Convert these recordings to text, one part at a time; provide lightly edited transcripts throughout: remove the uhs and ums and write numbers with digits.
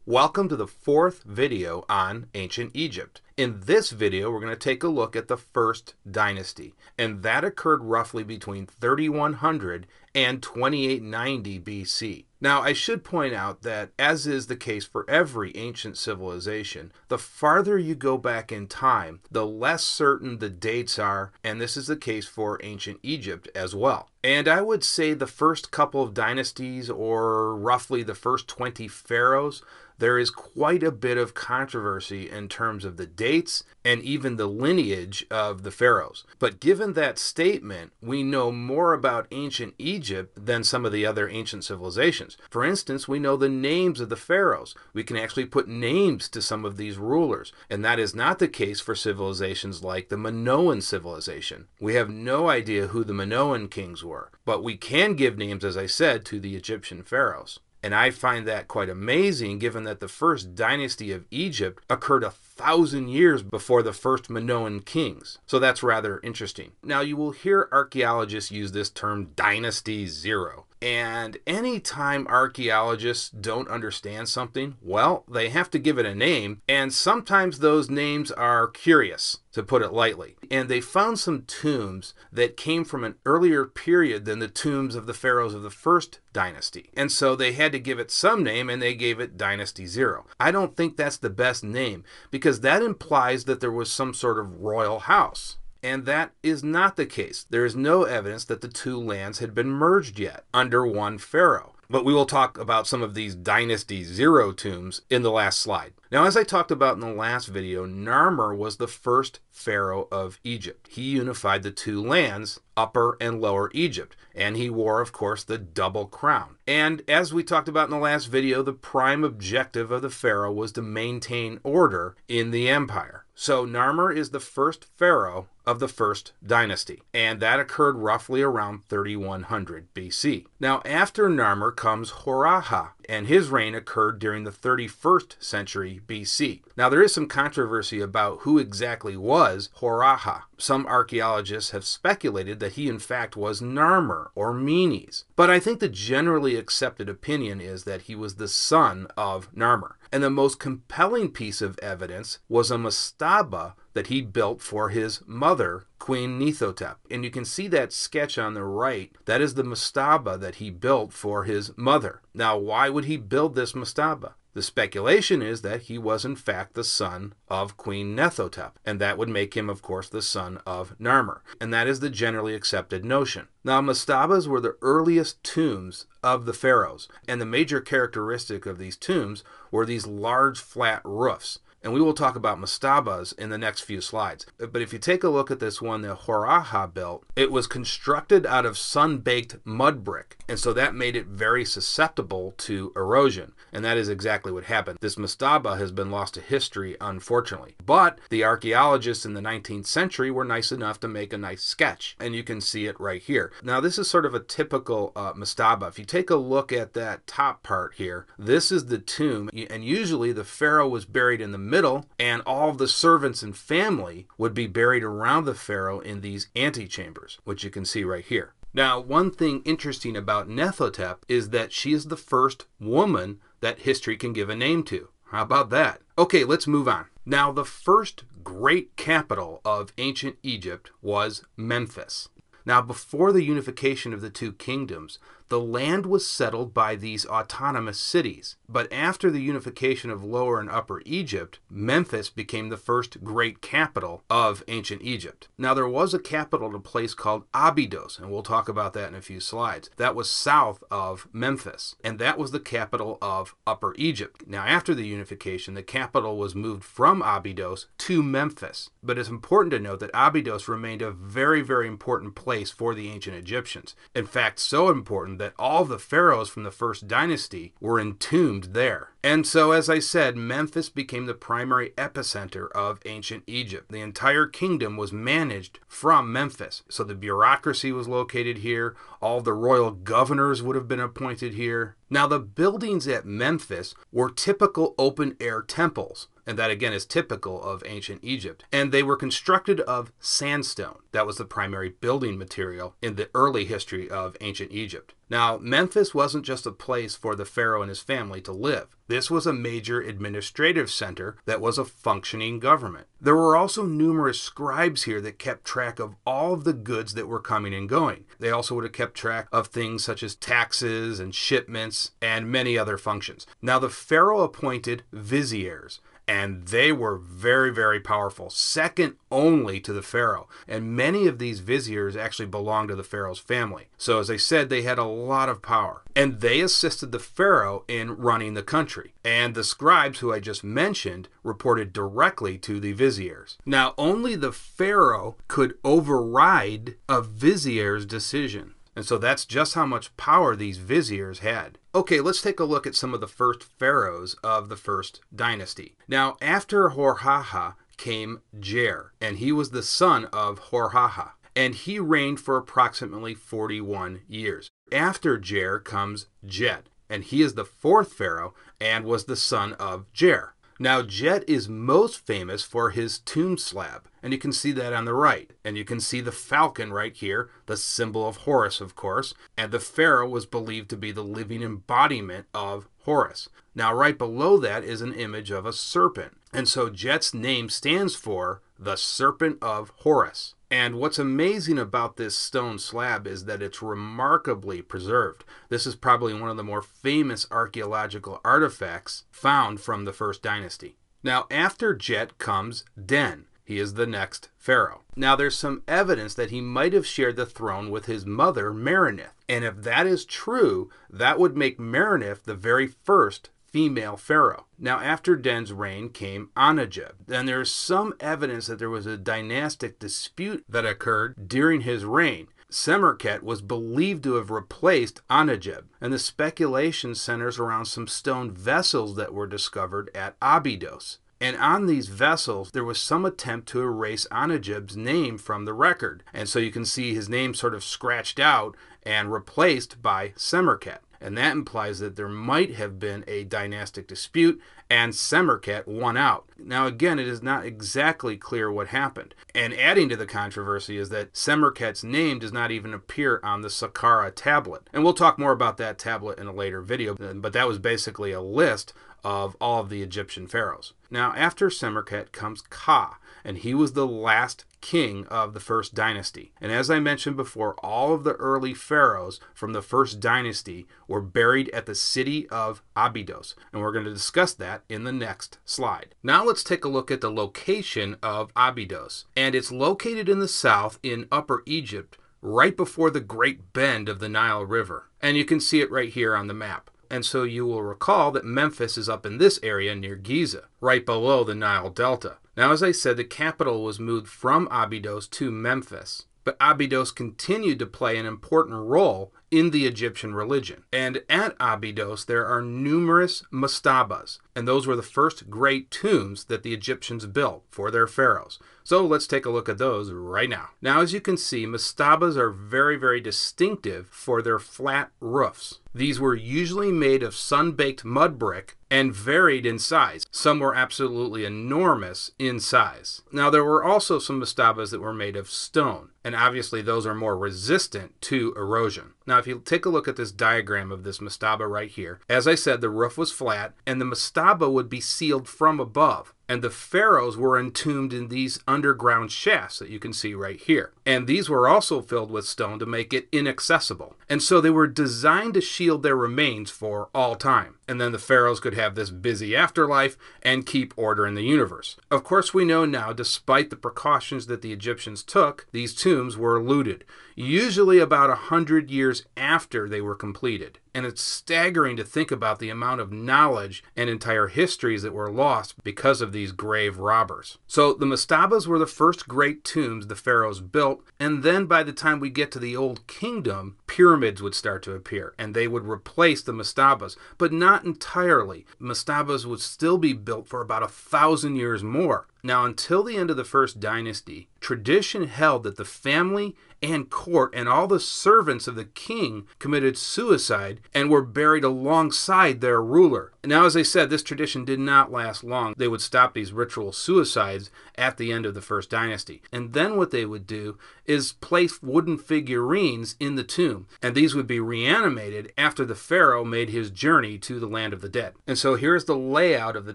Welcome to the fourth video on ancient Egypt. In this video, we're going to take a look at the first dynasty, and that occurred roughly between 3100 and 2890 BC. Now, I should point out that, as is the case for every ancient civilization, the farther you go back in time, the less certain the dates are, and this is the case for ancient Egypt as well. And I would say the first couple of dynasties, or roughly the first 20 pharaohs, there is quite a bit of controversy in terms of the dates and even the lineage of the pharaohs. But given that statement, we know more about ancient Egypt than some of the other ancient civilizations. For instance, we know the names of the pharaohs. We can actually put names to some of these rulers, and that is not the case for civilizations like the Minoan civilization. We have no idea who the Minoan kings were, but we can give names, as I said, to the Egyptian pharaohs. And I find that quite amazing, given that the first dynasty of Egypt occurred 1,000 years before the first Minoan kings. So that's rather interesting. Now, you will hear archaeologists use this term Dynasty Zero. And anytime archaeologists don't understand something, well, they have to give it a name, and sometimes those names are curious, to put it lightly. And they found some tombs that came from an earlier period than the tombs of the pharaohs of the first dynasty. And so they had to give it some name, and they gave it Dynasty Zero. I don't think that's the best name, because that implies that there was some sort of royal house. And that is not the case. There is no evidence that the two lands had been merged yet under one pharaoh. But we will talk about some of these Dynasty Zero tombs in the last slide. Now, as I talked about in the last video, Narmer was the first pharaoh of Egypt. He unified the two lands, Upper and Lower Egypt, and he wore, of course, the double crown. And as we talked about in the last video, the prime objective of the pharaoh was to maintain order in the empire. So Narmer is the first pharaoh of the first dynasty, and that occurred roughly around 3100 BC. Now, after Narmer comes Horaha, and his reign occurred during the 31st century BC. Now, there is some controversy about who exactly was Horaha. Some archaeologists have speculated that he in fact was Narmer or Menes, but I think the generally accepted opinion is that he was the son of Narmer. And the most compelling piece of evidence was a mastaba that he built for his mother, Queen Nephthotep. And you can see that sketch on the right. That is the mastaba that he built for his mother. Now, why would he build this mastaba? The speculation is that he was in fact the son of Queen Nephthotep, and that would make him, of course, the son of Narmer. And that is the generally accepted notion. Now, mastabas were the earliest tombs of the pharaohs, and the major characteristic of these tombs were these large flat roofs. And we will talk about mastabas in the next few slides. But if you take a look at this one that Horaha built, it was constructed out of sun-baked mud brick. And so that made it very susceptible to erosion. And that is exactly what happened. This mastaba has been lost to history, unfortunately. But the archaeologists in the 19th century were nice enough to make a nice sketch. And you can see it right here. Now, this is sort of a typical mastaba. If you take a look at that top part here, this is the tomb. And usually the pharaoh was buried in the middle, and all of the servants and family would be buried around the pharaoh in these antechambers, which you can see right here. Now, one thing interesting about Nephthotep is that she is the first woman that history can give a name to. How about that? Okay, let's move on. Now, the first great capital of ancient Egypt was Memphis. Now, before the unification of the two kingdoms, the land was settled by these autonomous cities. But after the unification of Lower and Upper Egypt, Memphis became the first great capital of ancient Egypt. Now, there was a capital at a place called Abydos, and we'll talk about that in a few slides. That was south of Memphis, and that was the capital of Upper Egypt. Now, after the unification, the capital was moved from Abydos to Memphis. But it's important to note that Abydos remained a very, very important place for the ancient Egyptians. In fact, so important that all of the pharaohs from the first dynasty were entombed there. And so, as I said, Memphis became the primary epicenter of ancient Egypt. The entire kingdom was managed from Memphis. So the bureaucracy was located here. All the royal governors would have been appointed here. Now, the buildings at Memphis were typical open-air temples. And that, again, is typical of ancient Egypt. And they were constructed of sandstone. That was the primary building material in the early history of ancient Egypt. Now, Memphis wasn't just a place for the pharaoh and his family to live. This was a major administrative center that was a functioning government. There were also numerous scribes here that kept track of all of the goods that were coming and going. They also would have kept track of things such as taxes and shipments and many other functions. Now, the pharaoh appointed viziers, and they were very, very powerful, second only to the pharaoh. And many of these viziers actually belonged to the pharaoh's family. So as I said, they had a lot of power. And they assisted the pharaoh in running the country. And the scribes, who I just mentioned, reported directly to the viziers. Now, only the pharaoh could override a vizier's decision. And so that's just how much power these viziers had. Okay, let's take a look at some of the first pharaohs of the first dynasty. Now, after Horhaha came Jer, and he was the son of Horhaha, and he reigned for approximately 41 years. After Jer comes Jet, and he is the fourth pharaoh and was the son of Jer. Now, Jet is most famous for his tomb slab, and you can see that on the right. And you can see the falcon right here, the symbol of Horus, of course, and the pharaoh was believed to be the living embodiment of Horus. Now, right below that is an image of a serpent, and so Jet's name stands for the Serpent of Horus. And what's amazing about this stone slab is that it's remarkably preserved. This is probably one of the more famous archaeological artifacts found from the first dynasty. Now, after Jet comes Den. He is the next pharaoh. Now, there's some evidence that he might have shared the throne with his mother, Merenith. And if that is true, that would make Merenith the very first female pharaoh. Now, after Den's reign came Anajeb. And there is some evidence that there was a dynastic dispute that occurred during his reign. Semerkhet was believed to have replaced Anajeb, and the speculation centers around some stone vessels that were discovered at Abydos. And on these vessels, there was some attempt to erase Anajeb's name from the record. And so you can see his name sort of scratched out and replaced by Semerkhet. And that implies that there might have been a dynastic dispute and Semerkhet won out. Now again, it is not exactly clear what happened. And adding to the controversy is that Semerkhet's name does not even appear on the Saqqara tablet. And we'll talk more about that tablet in a later video, but that was basically a list of all of the Egyptian pharaohs. Now, after Semerkhet comes Ka, and he was the last king of the first dynasty. And as I mentioned before, all of the early pharaohs from the first dynasty were buried at the city of Abydos, and we're going to discuss that in the next slide. Now let's take a look at the location of Abydos, and it's located in the south in Upper Egypt, right before the Great Bend of the Nile River. And you can see it right here on the map. And so you will recall that Memphis is up in this area near Giza, right below the Nile Delta. Now, as I said, the capital was moved from Abydos to Memphis, but Abydos continued to play an important role in the Egyptian religion. And at Abydos, there are numerous mastabas, and those were the first great tombs that the Egyptians built for their pharaohs. So let's take a look at those right now. Now, as you can see, mastabas are very, very distinctive for their flat roofs. These were usually made of sun-baked mud brick and varied in size. Some were absolutely enormous in size. Now, there were also some mastabas that were made of stone, and obviously those are more resistant to erosion. Now, if you take a look at this diagram of this mastaba right here, as I said, the roof was flat, and the mastaba would be sealed from above. And the pharaohs were entombed in these underground shafts that you can see right here. And these were also filled with stone to make it inaccessible. And so they were designed to shield their remains for all time. And then the pharaohs could have this busy afterlife and keep order in the universe. Of course, we know now, despite the precautions that the Egyptians took, these tombs were looted, usually about 100 years after they were completed. And it's staggering to think about the amount of knowledge and entire histories that were lost because of these grave robbers. So the mastabas were the first great tombs the pharaohs built, and then by the time we get to the Old Kingdom, pyramids would start to appear, and they would replace the mastabas, but not entirely. Mastabas would still be built for about 1,000 years more. Now, until the end of the first dynasty, tradition held that the family and court and all the servants of the king committed suicide and were buried alongside their ruler. Now, as I said, this tradition did not last long. They would stop these ritual suicides at the end of the first dynasty. And then what they would do is place wooden figurines in the tomb. And these would be reanimated after the pharaoh made his journey to the land of the dead. And so here's the layout of the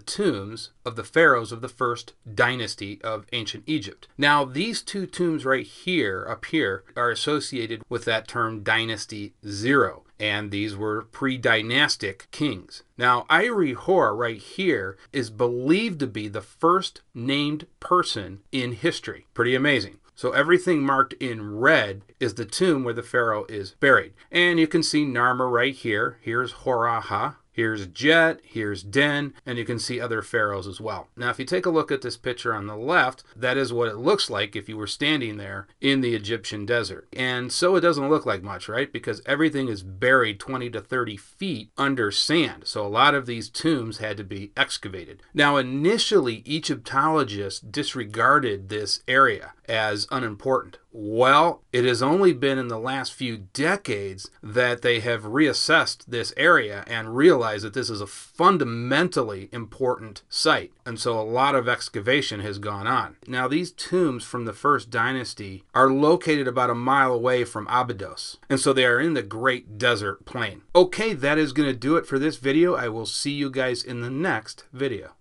tombs of the pharaohs of the first dynasty of ancient Egypt. Now, these two tombs right here, up here, are associated with that term Dynasty 0. And these were pre-dynastic kings. Now, Iri Hor right here is believed to be the first named person in history. Pretty amazing. So everything marked in red is the tomb where the pharaoh is buried. And you can see Narmer right here. Here's Horaha. Here's Jet, here's Den, and you can see other pharaohs as well. Now, if you take a look at this picture on the left, that is what it looks like if you were standing there in the Egyptian desert. And so it doesn't look like much, right? Because everything is buried 20 to 30 feet under sand. So a lot of these tombs had to be excavated. Now, initially, Egyptologists disregarded this area as unimportant. Well, it has only been in the last few decades that they have reassessed this area and realized that this is a fundamentally important site. And so a lot of excavation has gone on. Now, these tombs from the first dynasty are located about a mile away from Abydos. And so they are in the Great Desert Plain. Okay, that is going to do it for this video. I will see you guys in the next video.